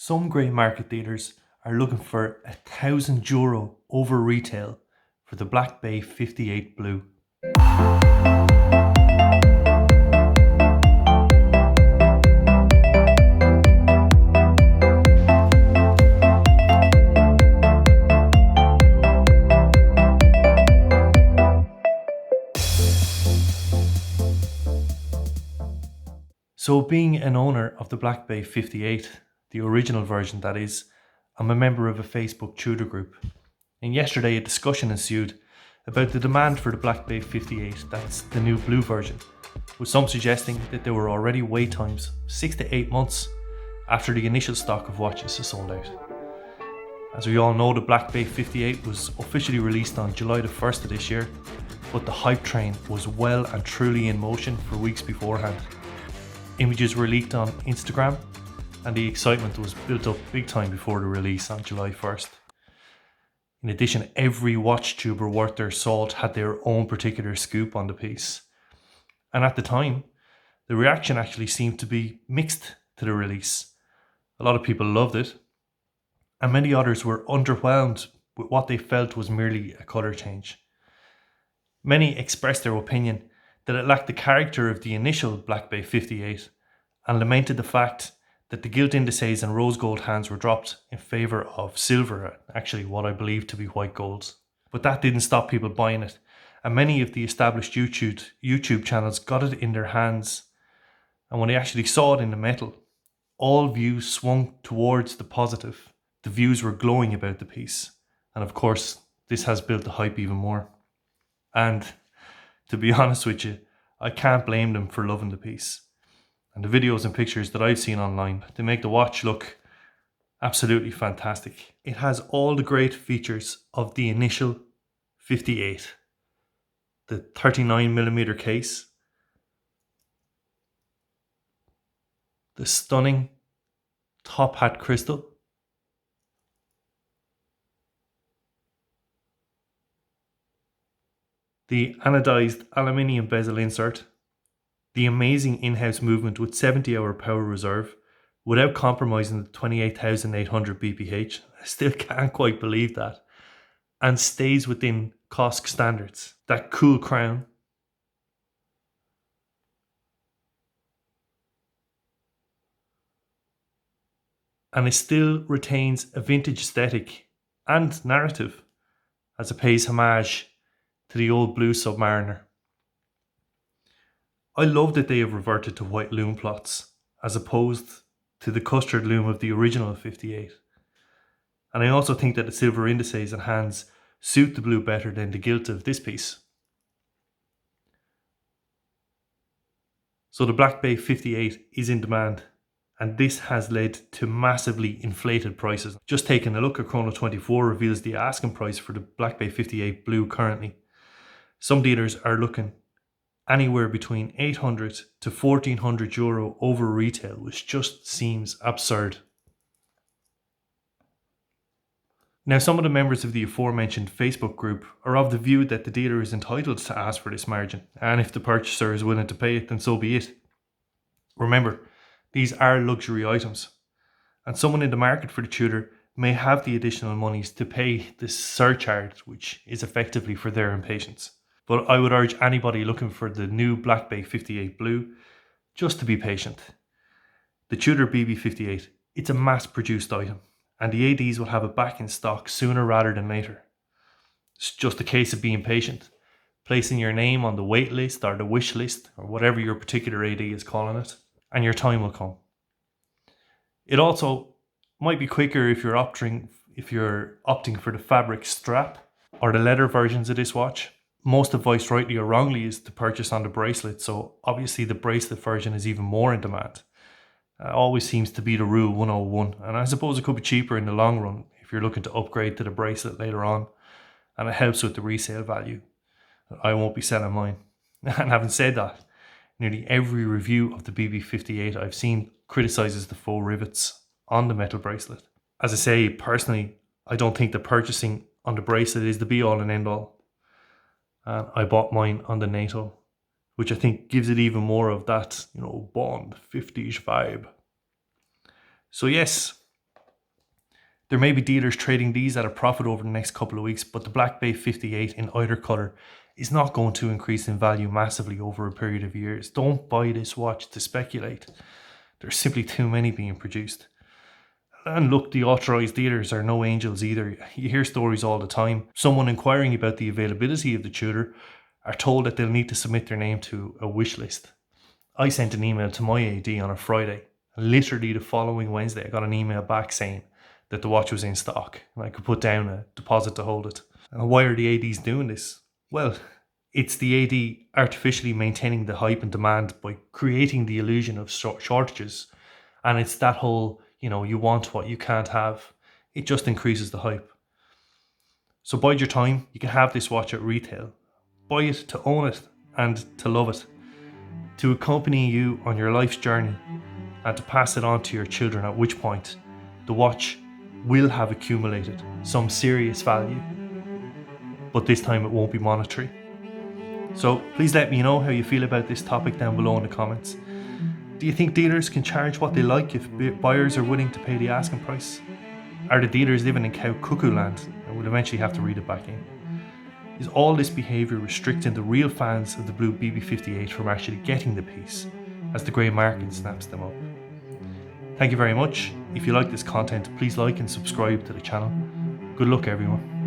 Some grey market dealers are looking for €1,000 over retail for the Black Bay 58 Blue. So being an owner of the Black Bay 58, the original version that is, I'm a member of a Facebook Tudor group. And yesterday a discussion ensued about the demand for the Black Bay 58, that's the new blue version, with some suggesting that there were already wait times 6 to 8 months after the initial stock of watches is sold out. As we all know, the Black Bay 58 was officially released on July the 1st of this year, but the hype train was well and truly in motion for weeks beforehand. Images were leaked on Instagram and the excitement was built up big time before the release on July 1st. In addition, every watch tuber worth their salt had their own particular scoop on the piece. And at the time, the reaction actually seemed to be mixed to the release. A lot of people loved it, and many others were underwhelmed with what they felt was merely a colour change. Many expressed their opinion that it lacked the character of the initial Black Bay 58 and lamented the fact that the gilt indices and rose gold hands were dropped in favour of silver, actually what I believe to be white golds. But that didn't stop people buying it, and many of the established YouTube channels got it in their hands, and when they actually saw it in the metal, all views swung towards the positive. The views were glowing about the piece, and of course this has built the hype even more. And to be honest with you, I can't blame them for loving the piece. And the videos and pictures that I've seen online, they make the watch look absolutely fantastic. It has all the great features of the initial 58. The 39mm case, the stunning top hat crystal, the anodized aluminium bezel insert, the amazing in-house movement with 70-hour power reserve without compromising the 28,800 BPH. I still can't quite believe that. And stays within COSC standards. That cool crown. And it still retains a vintage aesthetic and narrative as it pays homage to the old blue Submariner. I love that they have reverted to white lume plots as opposed to the custard lume of the original 58. And I also think that the silver indices and hands suit the blue better than the gilt of this piece. So the Black Bay 58 is in demand, and this has led to massively inflated prices. Just taking a look at Chrono24 reveals the asking price for the Black Bay 58 Blue currently. Some dealers are looking anywhere between €800 to €1,400 over retail, which just seems absurd. Now, some of the members of the aforementioned Facebook group are of the view that the dealer is entitled to ask for this margin, and if the purchaser is willing to pay it, then so be it. Remember, these are luxury items, and someone in the market for the Tudor may have the additional monies to pay this surcharge, which is effectively for their impatience. But I would urge anybody looking for the new Black Bay 58 Blue just to be patient. The Tudor BB58, it's a mass-produced item, and the ADs will have it back in stock sooner rather than later. It's just a case of being patient, placing your name on the wait list or the wish list or whatever your particular AD is calling it, and your time will come. It also might be quicker if you're opting for the fabric strap or the leather versions of this watch. Most advice, rightly or wrongly, is to purchase on the bracelet, so obviously the bracelet version is even more in demand. Always seems to be the rule 101, and I suppose it could be cheaper in the long run if you're looking to upgrade to the bracelet later on, and it helps with the resale value. I won't be selling mine. And having said that, nearly every review of the BB58 I've seen criticises the faux rivets on the metal bracelet. As I say, personally, I don't think that purchasing on the bracelet is the be all and end all. And I bought mine on the NATO, which I think gives it even more of that, Bond 50s vibe. So yes, There may be dealers trading these at a profit over the next couple of weeks, but the Black Bay 58 in either colour is not going to increase in value massively over a period of years. Don't buy this watch to speculate. There's simply too many being produced. And look, the authorised dealers are no angels either. You hear stories all the time. Someone inquiring about the availability of the Tudor are told that they'll need to submit their name to a wish list. I sent an email to my AD on a Friday. Literally the following Wednesday, I got an email back saying that the watch was in stock and I could put down a deposit to hold it. And why are the ADs doing this? Well, it's the AD artificially maintaining the hype and demand by creating the illusion of shortages. And it's that whole, you want what you can't have. It just increases the hype. So bide your time. You can have this watch at retail. Buy it to own it and to love it. To accompany you on your life's journey and to pass it on to your children, at which point the watch will have accumulated some serious value, but this time it won't be monetary. So please let me know how you feel about this topic down below in the comments. Do you think dealers can charge what they like if buyers are willing to pay the asking price? Are the dealers living in cow cuckoo land and will eventually have to read it back in? Is all this behaviour restricting the real fans of the blue BB58 from actually getting the piece as the grey market snaps them up? Thank you very much. If you like this content, please like and subscribe to the channel. Good luck everyone.